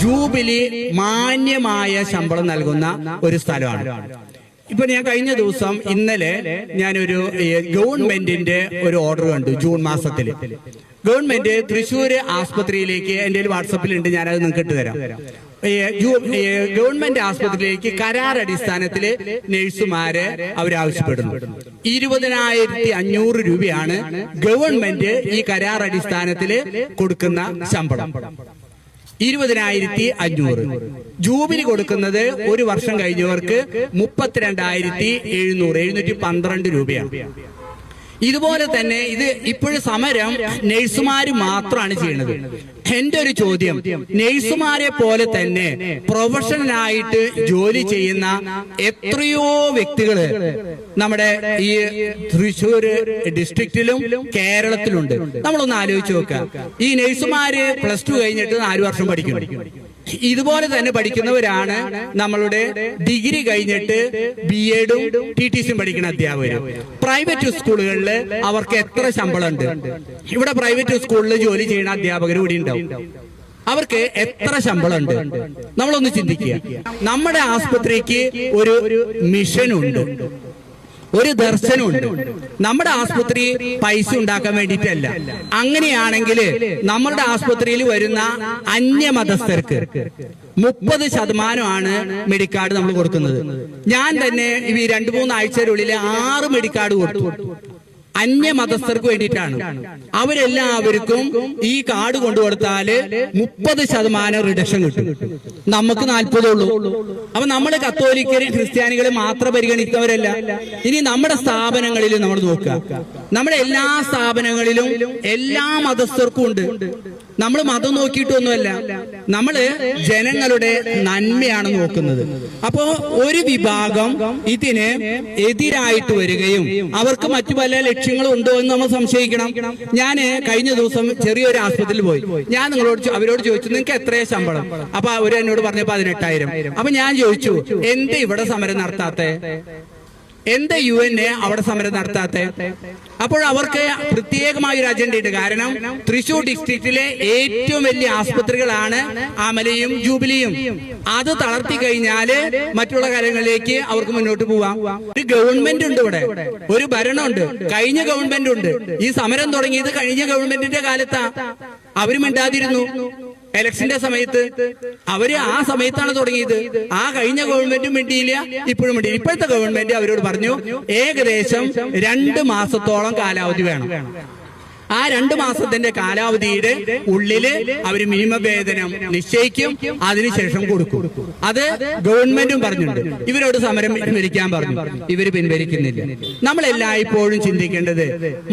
Jubilee മാന്യമായ ശമ്പളം നൽകുന്ന ഒരു സ്ഥലമാണ്. ഇപ്പൊ ഞാൻ കഴിഞ്ഞ ദിവസം ഇന്നലെ ഞാനൊരു ഗവൺമെന്റിന്റെ ഒരു ഓർഡർ കണ്ടു. ജൂൺ മാസത്തിൽ ഗവൺമെന്റ് തൃശ്ശൂർ ആസ്പത്രിയിലേക്ക് എന്റെ വാട്സപ്പിലുണ്ട്, ഞാനത് നിങ്ങൾക്ക് ഇട്ടുതരാം. ഗവൺമെന്റ് ആസ്പത്രിയിലേക്ക് കരാർ അടിസ്ഥാനത്തില് നഴ്സുമാരെ അവരാവശ്യപ്പെടുന്നു. 20,500 രൂപയാണ് ഗവൺമെന്റ് ഈ കരാർ അടിസ്ഥാനത്തില് കൊടുക്കുന്ന ശമ്പളം. 20,500. ജൂബിലി കൊടുക്കുന്നത് ഒരു വർഷം കഴിഞ്ഞവർക്ക് 32,712 രൂപയാണ്. ഇതുപോലെ തന്നെ ഇത് ഇപ്പോഴും സമരം നഴ്സുമാര് മാത്രമാണ് ചെയ്യുന്നത്. എന്റെ ഒരു ചോദ്യം, നഴ്സുമാരെ പോലെ തന്നെ പ്രൊഫഷണലായിട്ട് ജോലി ചെയ്യുന്ന എത്രയോ വ്യക്തികള് നമ്മുടെ ഈ തൃശ്ശൂർ ഡിസ്ട്രിക്റ്റിലും കേരളത്തിലുണ്ട്. നമ്മളൊന്ന് ആലോചിച്ച് നോക്കുക. ഈ നഴ്സുമാര് +2 കഴിഞ്ഞിട്ട് 4 വർഷം പഠിക്കുന്നു. ഇതുപോലെ തന്നെ പഠിക്കുന്നവരാണ് നമ്മളുടെ ഡിഗ്രി കഴിഞ്ഞിട്ട് BEdും TTCയും പഠിക്കുന്ന അധ്യാപകർ. പ്രൈവറ്റ് സ്കൂളുകളിൽ അവർക്ക് എത്ര ശമ്പളം ഉണ്ട്? ഇവിടെ പ്രൈവറ്റ് സ്കൂളിൽ ജോലി ചെയ്യുന്ന അധ്യാപകർ കൂടി ഉണ്ടാവും. അവർക്ക് എത്ര ശമ്പളം ഉണ്ട്? നമ്മളൊന്ന് ചിന്തിക്കുക. നമ്മുടെ ആസ്പത്രിക്ക് ഒരു മിഷനുണ്ട്, ഒരു ദർശനമുണ്ട്. നമ്മുടെ ആസ്പത്രി പൈസ ഉണ്ടാക്കാൻ വേണ്ടിയിട്ടല്ല. അങ്ങനെയാണെങ്കിൽ നമ്മളുടെ ആസ്പത്രിയിൽ വരുന്ന അന്യമതസ്ഥർക്ക് 30% മെഡിക്കാർഡ് നമ്മൾ കൊടുക്കുന്നത്. ഞാൻ തന്നെ ഈ 2-3 ആഴ്ചയുടെ 6 മെഡിക്കാർഡ് കൊടുത്തു. അന്യമതസ്ഥർക്ക് വേണ്ടിയിട്ടാണ്. അവരെല്ലാവർക്കും ഈ കാർഡ് കൊണ്ടുകൊടുത്താല് 30% റിഡക്ഷൻ കിട്ടും. നമുക്ക് 40 ഉള്ളൂ. അപ്പൊ നമ്മള് കത്തോലിക്കരും ക്രിസ്ത്യാനികളും മാത്രം പരിഗണിക്കുന്നവരല്ല. ഇനി നമ്മുടെ സ്ഥാപനങ്ങളിൽ നമ്മൾ നോക്കുക. നമ്മുടെ എല്ലാ സ്ഥാപനങ്ങളിലും എല്ലാ മതസ്ഥർക്കും ഉണ്ട്. നമ്മൾ മതം നോക്കിയിട്ടൊന്നുമല്ല, നമ്മള് ജനങ്ങളുടെ നന്മയാണ് നോക്കുന്നത്. അപ്പോ ഒരു വിഭാഗം ഇതിന് എതിരായിട്ട് വരികയും അവർക്ക് മറ്റു പല ലക്ഷ്യങ്ങളും ഉണ്ടോ എന്ന് നമ്മൾ സംശയിക്കണം. ഞാൻ കഴിഞ്ഞ ദിവസം ചെറിയൊരു ആസ്പത്രിയിൽ പോയി. ഞാൻ അവരോട് ചോദിച്ചു, നിങ്ങൾക്ക് എത്രയാ ശമ്പളം? അപ്പൊ അവര് എന്നോട് പറഞ്ഞു 18,000. അപ്പൊ ഞാൻ ചോദിച്ചു, എന്താ ഇവിടെ സമരം നടത്താത്തെ? എന്താ UN അവിടെ സമരം നടത്താത്തെ? അപ്പോൾ അവർക്ക് പ്രത്യേകമായ ഒരു അജണ്ട ഉണ്ട്. കാരണം തൃശ്ശൂർ ഡിസ്ട്രിക്റ്റിലെ ഏറ്റവും വലിയ ആസ്പത്രികളാണ് അമലയും ജൂബിലിയും. അത് തളർത്തി കഴിഞ്ഞാല് മറ്റുള്ള കാര്യങ്ങളിലേക്ക് അവർക്ക് മുന്നോട്ട് പോവാം. ഒരു ഗവൺമെന്റ് ഉണ്ട്, ഇവിടെ ഒരു ഭരണമുണ്ട്. കഴിഞ്ഞ ഗവൺമെന്റ് ഉണ്ട്. ഈ സമരം തുടങ്ങിയത് കഴിഞ്ഞ ഗവൺമെന്റിന്റെ കാലത്താ. അവര് മിണ്ടാതിരുന്നു. ഇലക്ഷന്റെ സമയത്ത് അവര് ആ സമയത്താണ് തുടങ്ങിയത്. ആ കഴിഞ്ഞ ഗവൺമെന്റും മിണ്ടിയില്ല, ഇപ്പോഴും മിണ്ടിയില്ല. ഇപ്പോഴത്തെ ഗവൺമെന്റ് അവരോട് പറഞ്ഞു ഏകദേശം 2 മാസത്തോളം കാലാവധി വേണം. ആ 2 മാസത്തിന്റെ കാലാവധിയുടെ ഉള്ളില് അവര് മിനിമം വേതനം നിശ്ചയിക്കും, അതിനുശേഷം കൊടുക്കും. അത് ഗവൺമെന്റും പറഞ്ഞിട്ടുണ്ട്. ഇവരോട് സമരം പിൻവലിക്കാൻ പറഞ്ഞു, ഇവര് പിൻവലിക്കുന്നില്ല. നമ്മൾ എല്ലായ്പ്പോഴും ചിന്തിക്കേണ്ടത്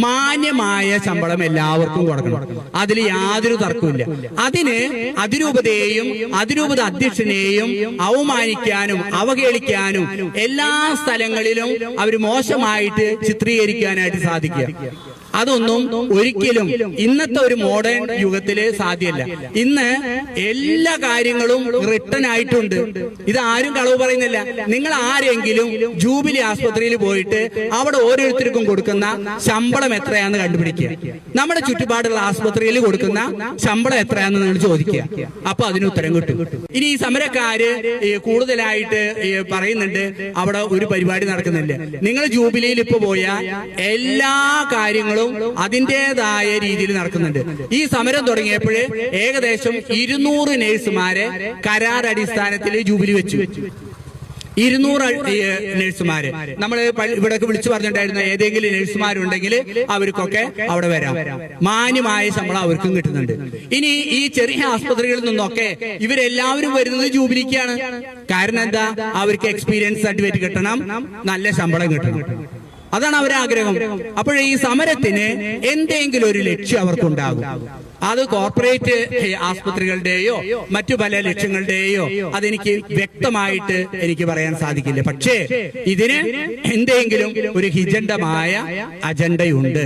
മാന്യമായ ശമ്പളം എല്ലാവർക്കും കൊടുക്കണം. അതിൽ യാതൊരു തർക്കമില്ല. അതിന് അതിരൂപതയെയും അതിരൂപത അധ്യക്ഷനെയും അവമാനിക്കാനും അവഹേളിക്കാനും എല്ലാ സ്ഥലങ്ങളിലും അവര് മോശമായിട്ട് ചിത്രീകരിക്കാനായിട്ട് സാധിക്കുക. അതൊന്നും ഒരിക്കലും ഇന്നത്തെ ഒരു മോഡേൺ യുഗത്തില് സാധ്യമല്ല. ഇന്ന് എല്ലാ കാര്യങ്ങളും റിട്ടൺ ആയിട്ടുണ്ട്. ഇത് ആരും കളവ് പറയുന്നില്ല. നിങ്ങൾ ആരെങ്കിലും ജൂബിലി ആസ്പത്രിയിൽ പോയിട്ട് അവിടെ ഓരോരുത്തർക്കും കൊടുക്കുന്ന ശമ്പളം എത്രയാന്ന് കണ്ടുപിടിക്കുക. നമ്മുടെ ചുറ്റുപാടുള്ള ആസ്പത്രിയിൽ കൊടുക്കുന്ന ശമ്പളം എത്രയാന്ന് നിങ്ങൾ ചോദിക്കുക. അപ്പൊ അതിന് ഉത്തരം കിട്ടും. ഇനി ഈ സമരക്കാര് കൂടുതലായിട്ട് പറയുന്നുണ്ട് അവിടെ ഒരു പരിപാടി നടക്കുന്നില്ല. നിങ്ങൾ ജൂബിലിയിൽ ഇപ്പൊ പോയാൽ എല്ലാ കാര്യങ്ങളും അതിന്റേതായ രീതിയിൽ നടക്കുന്നുണ്ട്. ഈ സമരം തുടങ്ങിയപ്പോഴേ ഏകദേശം 200 നഴ്സുമാരെ കരാർ അടിസ്ഥാനത്തിൽ ജൂബിലി വെച്ചു. 200 നഴ്സുമാര് നമ്മൾ ഇവിടെ വിളിച്ചു പറഞ്ഞിട്ടുണ്ടായിരുന്ന ഏതെങ്കിലും നഴ്സുമാരുണ്ടെങ്കിൽ അവർക്കൊക്കെ അവിടെ വരാം. മാന്യമായ ശമ്പളം അവർക്കും കിട്ടുന്നുണ്ട്. ഇനി ഈ ചെറിയ ആസ്പത്രികളിൽ നിന്നൊക്കെ ഇവരെല്ലാവരും വരുന്നത് ജൂബിലിക്കാണ്. കാരണം എന്താ? അവർക്ക് എക്സ്പീരിയൻസ് സർട്ടിഫിക്കറ്റ് കിട്ടണം, നല്ല ശമ്പളം കിട്ടണം. അതാണ് അവരുടെ ആഗ്രഹം. അപ്പോൾ ഈ സമരത്തിന് എന്തെങ്കിലും ഒരു ലക്ഷ്യം അവർക്കുണ്ടാകും. അത് കോർപ്പറേറ്റ് ആസ്പത്രികളുടെയോ മറ്റു പല ലക്ഷ്യങ്ങളുടെയോ അതെനിക്ക് വ്യക്തമായിട്ട് എനിക്ക് പറയാൻ സാധിക്കില്ല. പക്ഷേ ഇതിന് എന്തെങ്കിലും ഒരു ഹിജണ്ടമായ അജണ്ടയുണ്ട്.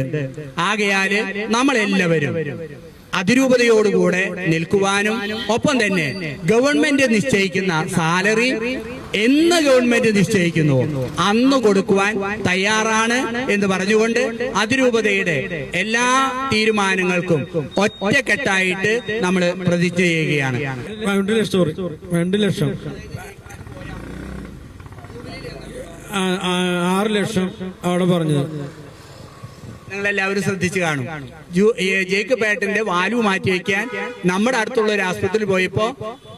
ആകയാല് നമ്മളെല്ലാവരും അതിരൂപതയോടുകൂടെ നിൽക്കുവാനും ഒപ്പം തന്നെ ഗവൺമെന്റ് നിശ്ചയിക്കുന്ന സാലറി എന്ന് ഗവൺമെന്റ് നിശ്ചയിക്കുന്നു അന്ന് കൊടുക്കുവാൻ തയ്യാറാണ് എന്ന് പറഞ്ഞുകൊണ്ട് അതിരൂപതയുടെ എല്ലാ തീരുമാനങ്ങൾക്കും ഒറ്റക്കെട്ടായിട്ട് നമ്മൾ പ്രതിജ്ഞ ചെയ്യുകയാണ്. 2 ലക്ഷം 6 ലക്ഷം അവിടെ പറഞ്ഞത് നിങ്ങളെല്ലാവരും ശ്രദ്ധിച്ചു കാണും. ജേക്കബ് ഏട്ടന്റെ വാൽവ് മാറ്റിവെക്കാൻ നമ്മുടെ അടുത്തുള്ള ഒരു ആസ്പത്രിയിൽ പോയപ്പോ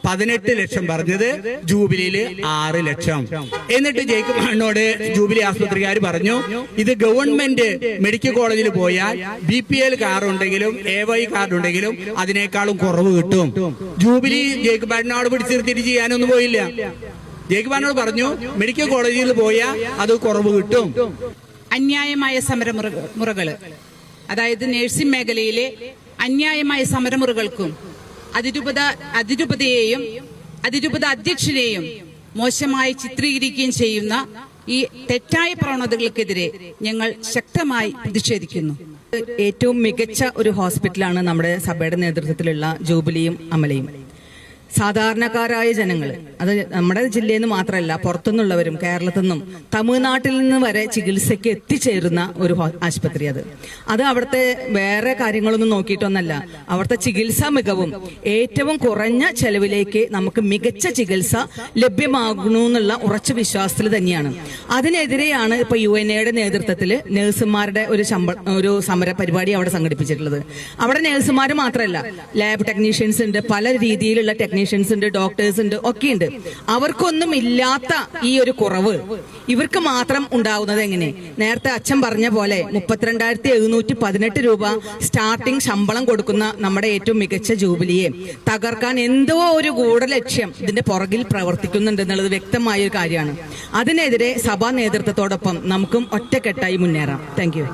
18 ലക്ഷം പറഞ്ഞത്, ജൂബിലിയിൽ 6 ലക്ഷം. എന്നിട്ട് ജേക്കബ് ഏട്ടനോട് ജൂബിലി ആസ്പത്രിക്കാർ പറഞ്ഞു, ഇത് ഗവൺമെന്റ് മെഡിക്കൽ കോളേജിൽ പോയാൽ BPL കാർഡ് ഉണ്ടെങ്കിലും AY കാർഡ് ഉണ്ടെങ്കിലും അതിനേക്കാളും കുറവ് കിട്ടും. ജൂബിലി ജേക്കബ് ഏട്ടനോട് പിടിച്ചിരുത്തിട്ട് ചെയ്യാനൊന്നും പോയില്ല. ജേക്കബ് ഏട്ടനോട് പറഞ്ഞു, മെഡിക്കൽ കോളേജിൽ പോയാൽ അത് കുറവ് കിട്ടും. അന്യായമായ സമരമുറകൾ, അതായത് നഴ്സിംഗ് മേഖലയിലെ അന്യായമായ സമരമുറകൾക്കും അതിരൂപതയെയും അതിരൂപത അധ്യക്ഷനെയും മോശമായി ചിത്രീകരിക്കുകയും ചെയ്യുന്ന ഈ തെറ്റായ പ്രവണതകൾക്കെതിരെ ഞങ്ങൾ ശക്തമായി പ്രതിഷേധിക്കുന്നു. ഏറ്റവും മികച്ച ഒരു ഹോസ്പിറ്റലാണ് നമ്മുടെ സഭയുടെ നേതൃത്വത്തിലുള്ള ജൂബിലിയും അമലയും. സാധാരണക്കാരായ ജനങ്ങൾ, അത് നമ്മുടെ ജില്ലയിൽ നിന്ന് മാത്രമല്ല പുറത്തുനിന്നുള്ളവരും കേരളത്തിൽ നിന്നും തമിഴ്നാട്ടിൽ നിന്ന് വരെ ചികിത്സയ്ക്ക് എത്തിച്ചേരുന്ന ഒരു ആശുപത്രി. അത് അവിടുത്തെ വേറെ കാര്യങ്ങളൊന്നും നോക്കിയിട്ടൊന്നല്ല, അവിടുത്തെ ചികിത്സാ മികവും ഏറ്റവും കുറഞ്ഞ ചെലവിലേക്ക് നമുക്ക് മികച്ച ചികിത്സ ലഭ്യമാകണമെന്നുള്ള ഉറച്ച വിശ്വാസത്തിൽ തന്നെയാണ്. അതിനെതിരെയാണ് ഇപ്പൊ UNAയുടെ നേതൃത്വത്തിൽ നഴ്സുമാരുടെ ഒരു സമര പരിപാടി അവിടെ സംഘടിപ്പിച്ചിട്ടുള്ളത്. അവിടെ നഴ്സുമാർ മാത്രമല്ല, ലാബ് ടെക്നീഷ്യൻസ് ഉണ്ട്, പല രീതിയിലുള്ള ടെക്നീഷ്യൻസ് ഉണ്ട്, ഡോക്ടേഴ്സ് ഉണ്ട്, ഒക്കെ ഉണ്ട്. അവർക്കൊന്നും ഇല്ലാത്ത ഈ ഒരു കുറവ് ഇവർക്ക് മാത്രം ഉണ്ടാവുന്നത് എങ്ങനെ? നേരത്തെ അച്ഛൻ പറഞ്ഞ പോലെ 32,718 രൂപ സ്റ്റാർട്ടിംഗ് ശമ്പളം കൊടുക്കുന്ന നമ്മുടെ ഏറ്റവും മികച്ച ജൂബിലിയെ തകർക്കാൻ എന്തോ ഒരു ഗൂഢലക്ഷ്യം ഇതിന്റെ പുറകിൽ പ്രവർത്തിക്കുന്നുണ്ട് എന്നുള്ളത് വ്യക്തമായ ഒരു കാര്യമാണ്. അതിനെതിരെ സഭാ നേതൃത്വത്തോടൊപ്പം നമുക്കും ഒറ്റക്കെട്ടായി മുന്നേറാം. Thank you.